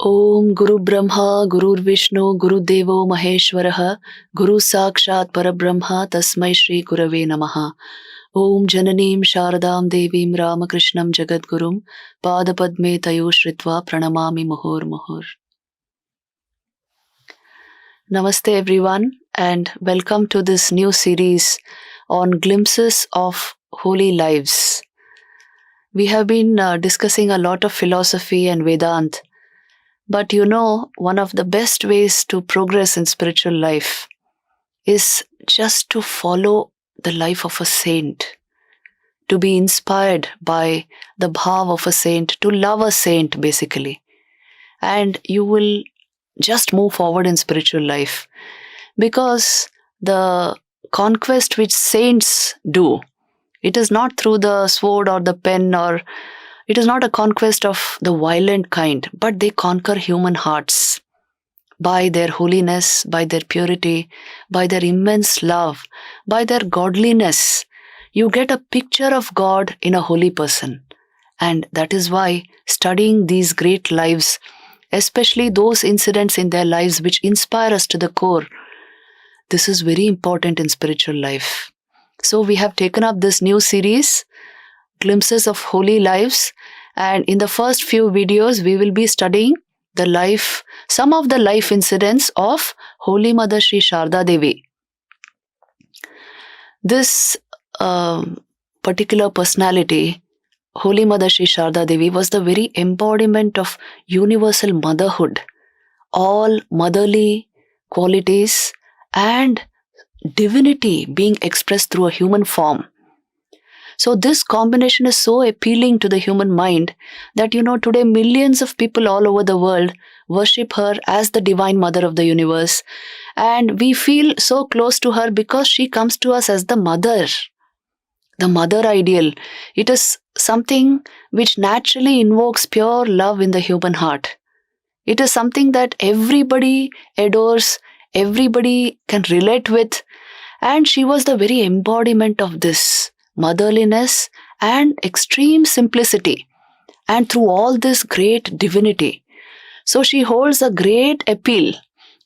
ओम गुरु ब्रह्मा गुरुर् विष्णु गुरुदेवो महेश्वरः गुरु साक्षात् परब्रह्म तस्मै श्री गुरवे नमः। ओम जननीं शारदां देवीं रामकृष्णं जगद्गुरुं पादपद्मे तयो श्रित्वा प्रणमामि मुहुर्मुहुर्। Namaste everyone and welcome to this new series on glimpses of holy lives. We have been discussing a lot of philosophy and Vedant. But you know, one of the best ways to progress in spiritual life is just to follow the life of a saint, to be inspired by the bhav of a saint, to love a saint basically. And you will just move forward in spiritual life. Because the conquest which saints do, it is not through the sword or the pen, or it is not a conquest of the violent kind, but they conquer human hearts by their holiness, by their purity, by their immense love, by their godliness. You get a picture of God in a holy person. And that is why studying these great lives, especially those incidents in their lives which inspire us to the core, this is very important in spiritual life. So we have taken up this new series, Glimpses of Holy Lives, and in the first few videos we will be studying the life, some of the life incidents of Holy Mother Sri Sharda Devi. This particular personality, Holy Mother Sri Sharda Devi, was the very embodiment of universal motherhood, all motherly qualities and divinity being expressed through a human form. So this combination is so appealing to the human mind that, today millions of people all over the world worship her as the Divine Mother of the universe. And we feel so close to her because she comes to us as the mother ideal. It is something which naturally invokes pure love in the human heart. It is something that everybody adores, everybody can relate with. And she was the very embodiment of this motherliness and extreme simplicity, and through all this great divinity. So she holds a great appeal.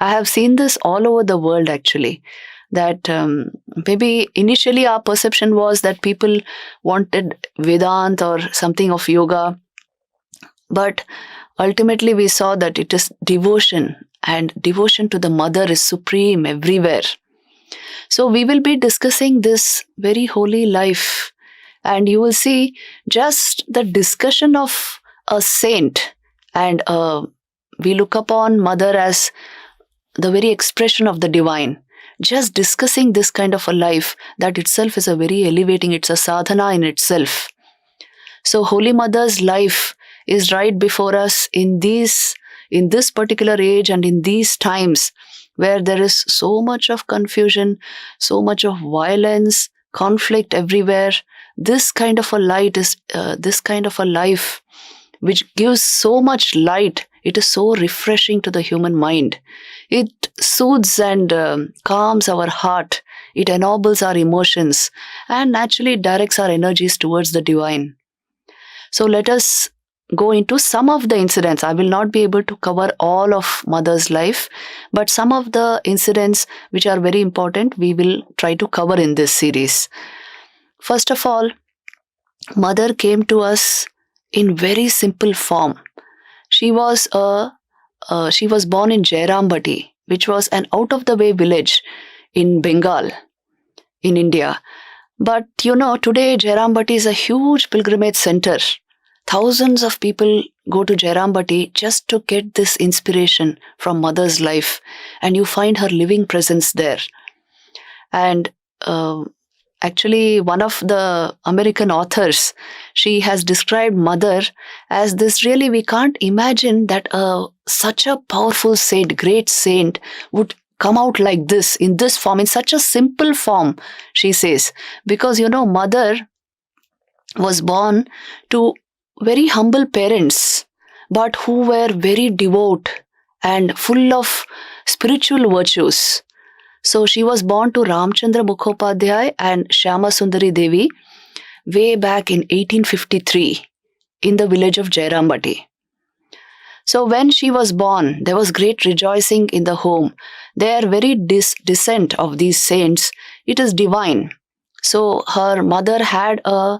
I have seen this all over the world actually, that maybe initially our perception was that people wanted Vedanta or something of yoga, but ultimately we saw that it is devotion, and devotion to the mother is supreme everywhere. So we will be discussing this very holy life, and you will see just the discussion of a saint, and we look upon mother as the very expression of the divine. Just discussing this kind of a life, that itself is a very elevating, it's a sadhana in itself. So Holy Mother's life is right before us in this particular age and in these times, where there is so much of confusion, so much of violence, conflict everywhere. This kind of a light is, this kind of a life which gives so much light, it is so refreshing to the human mind. It soothes and calms our heart. It ennobles our emotions and naturally directs our energies towards the divine. So let us go into some of the incidents. I will not be able to cover all of Mother's life, but some of the incidents which are very important, we will try to cover in this series. First of all, Mother came to us in very simple form. She was born in Jairambati, which was an out-of-the-way village in Bengal, in India. But today Jairambati is a huge pilgrimage center. Thousands of people go to Jairambati just to get this inspiration from Mother's life, and you find her living presence there. And actually, one of the American authors, she has described Mother as this, really we can't imagine that such a powerful saint, great saint, would come out like this, in this form, in such a simple form, she says. Because Mother was born to very humble parents, but who were very devout and full of spiritual virtues. So she was born to Ramchandra Mukhopadhyay and Shyama Sundari Devi way back in 1853 in the village of Jairambati. So when she was born, there was great rejoicing in the home. Their very descent of these saints, it is divine. So her mother had a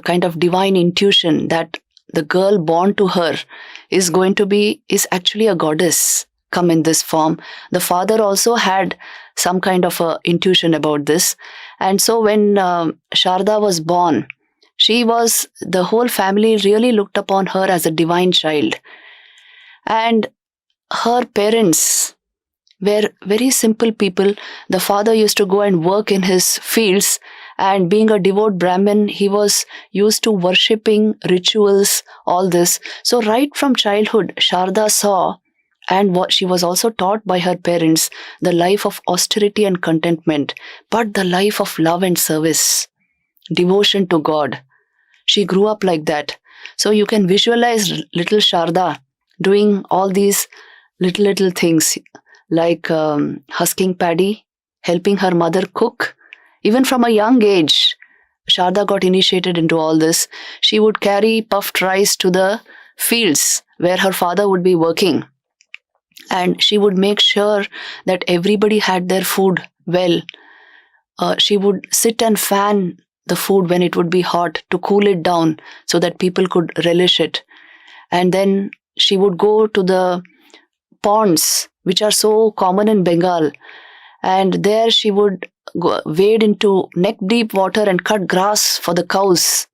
kind of divine intuition that the girl born to her is actually a goddess come in this form. The father also had some kind of a intuition about this. And so when Sharda was born, the whole family really looked upon her as a divine child. And her parents were very simple people. The father used to go and work in his fields, and being a devout Brahmin, he was used to worshipping, rituals, all this. So right from childhood, Sharda saw, and what she was also taught by her parents, the life of austerity and contentment, but the life of love and service, devotion to God. She grew up like that. So you can visualize little Sharda doing all these little things like husking paddy, helping her mother cook. Even from a young age, Sharda got initiated into all this. She would carry puffed rice to the fields where her father would be working. And she would make sure that everybody had their food well. She would sit and fan the food when it would be hot to cool it down so that people could relish it. And then she would go to the ponds, which are so common in Bengal, and there she would wade into neck-deep water and cut grass for the cows.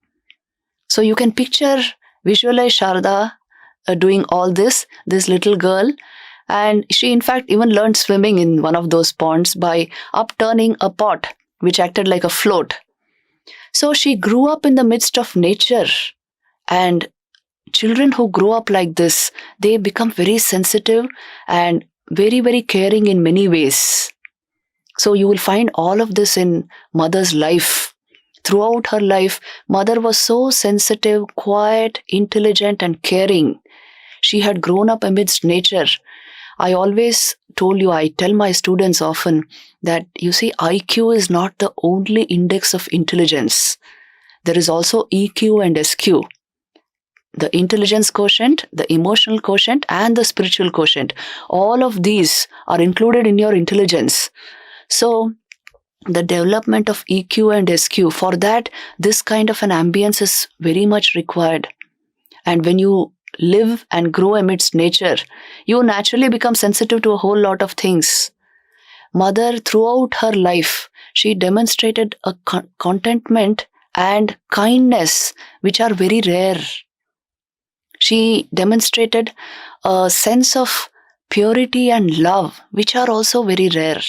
So you can visualize Sharda doing all this little girl. And she in fact even learned swimming in one of those ponds by upturning a pot which acted like a float. So she grew up in the midst of nature, and children who grow up like this, they become very sensitive and very, very caring in many ways. So you will find all of this in mother's life. Throughout her life, mother was so sensitive, quiet, intelligent, and caring. She had grown up amidst nature. I always I tell my students often that, you see, IQ is not the only index of intelligence. There is also EQ and SQ. The intelligence quotient, the emotional quotient, and the spiritual quotient. All of these are included in your intelligence. So, the development of EQ and SQ, for that, this kind of an ambience is very much required. And when you live and grow amidst nature, you naturally become sensitive to a whole lot of things. Mother, throughout her life, she demonstrated a contentment and kindness which are very rare. She demonstrated a sense of purity and love, which are also very rare.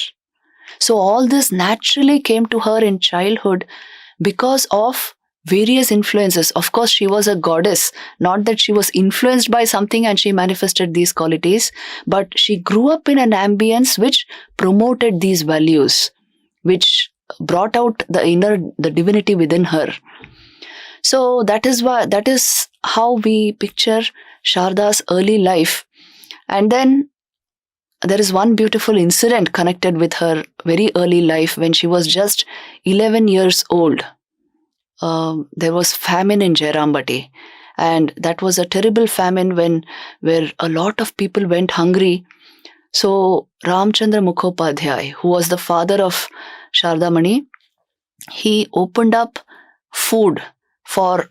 So all this naturally came to her in childhood because of various influences. Of course, she was a goddess, not that she was influenced by something and she manifested these qualities, but she grew up in an ambience which promoted these values, which brought out the divinity within her. So that is how we picture Sharda's early life. And then there is one beautiful incident connected with her very early life when she was just 11 years old. There was famine in Jairambati, and that was a terrible famine where a lot of people went hungry. So Ramchandra Mukhopadhyay, who was the father of Shardamani, he opened up food for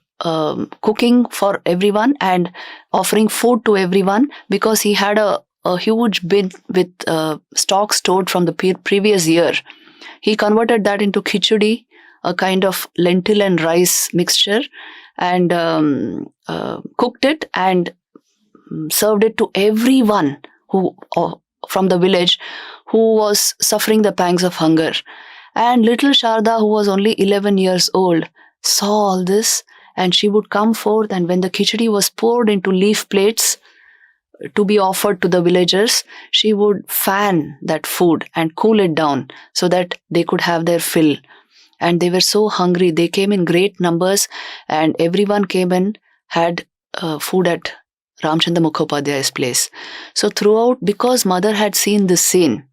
cooking for everyone and offering food to everyone, because he had a huge bin with stock stored from the previous year. He converted that into khichdi, a kind of lentil and rice mixture, and cooked it and served it to everyone who from the village who was suffering the pangs of hunger. And little Sharda, who was only 11 years old, saw all this, and she would come forth, and when the khichdi was poured into leaf plates to be offered to the villagers, she would fan that food and cool it down so that they could have their fill. And they were so hungry. They came in great numbers, and everyone came and had food at Ramchandra Mukhopadhyay's place. So throughout, because mother had seen this scene,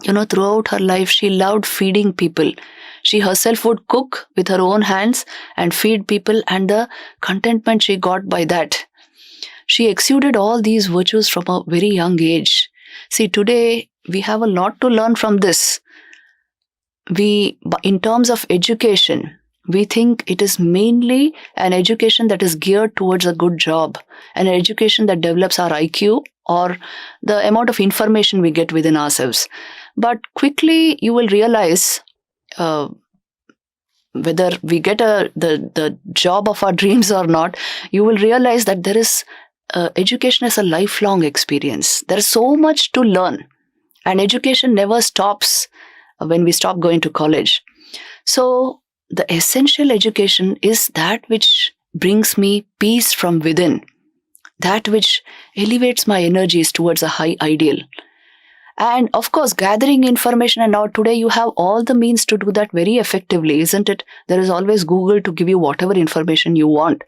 throughout her life, she loved feeding people. She herself would cook with her own hands and feed people, and the contentment she got by that. She exuded all these virtues from a very young age. See, today we have a lot to learn from this. In terms of education, we think it is mainly an education that is geared towards a good job, an education that develops our IQ or the amount of information we get within ourselves. But quickly you will realize uh, whether we get the job of our dreams or not, you will realize that there is education is a lifelong experience. There is so much to learn, and education never stops when we stop going to college. So the essential education is that which brings me peace from within, that which elevates my energies towards a high ideal. And of course, gathering information, and now today you have all the means to do that very effectively, isn't it? There is always Google to give you whatever information you want.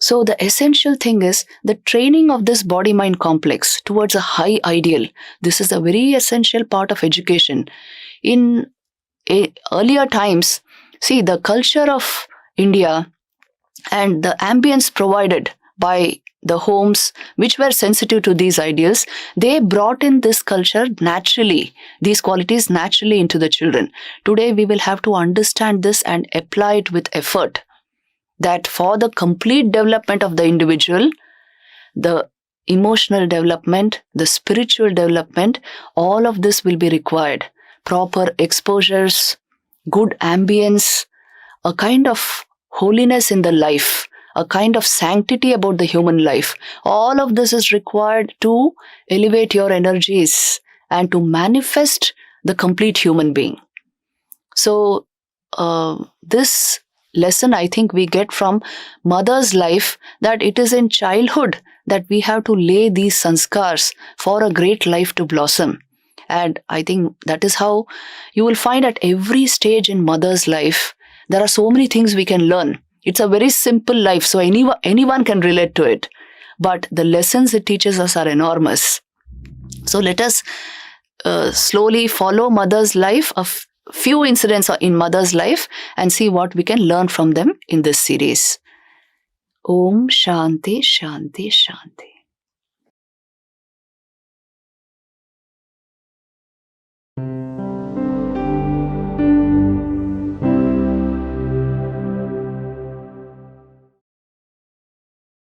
So the essential thing is the training of this body-mind complex towards a high ideal. This is a very essential part of education. In earlier times, see, the culture of India and the ambience provided by the homes which were sensitive to these ideals, they brought in this culture naturally, these qualities naturally into the children. Today we will have to understand this and apply it with effort, that for the complete development of the individual, the emotional development, the spiritual development, all of this will be required. Proper exposures, good ambience, a kind of holiness in the life, a kind of sanctity about the human life. All of this is required to elevate your energies and to manifest the complete human being. So, this lesson I think we get from mother's life, that it is in childhood that we have to lay these sanskars for a great life to blossom. And I think that is how you will find at every stage in mother's life, there are so many things we can learn. It's a very simple life, so anyone can relate to it. But the lessons it teaches us are enormous. So let us slowly follow mother's life, few incidents in mother's life, and see what we can learn from them in this series. Om Shanti Shanti Shanti.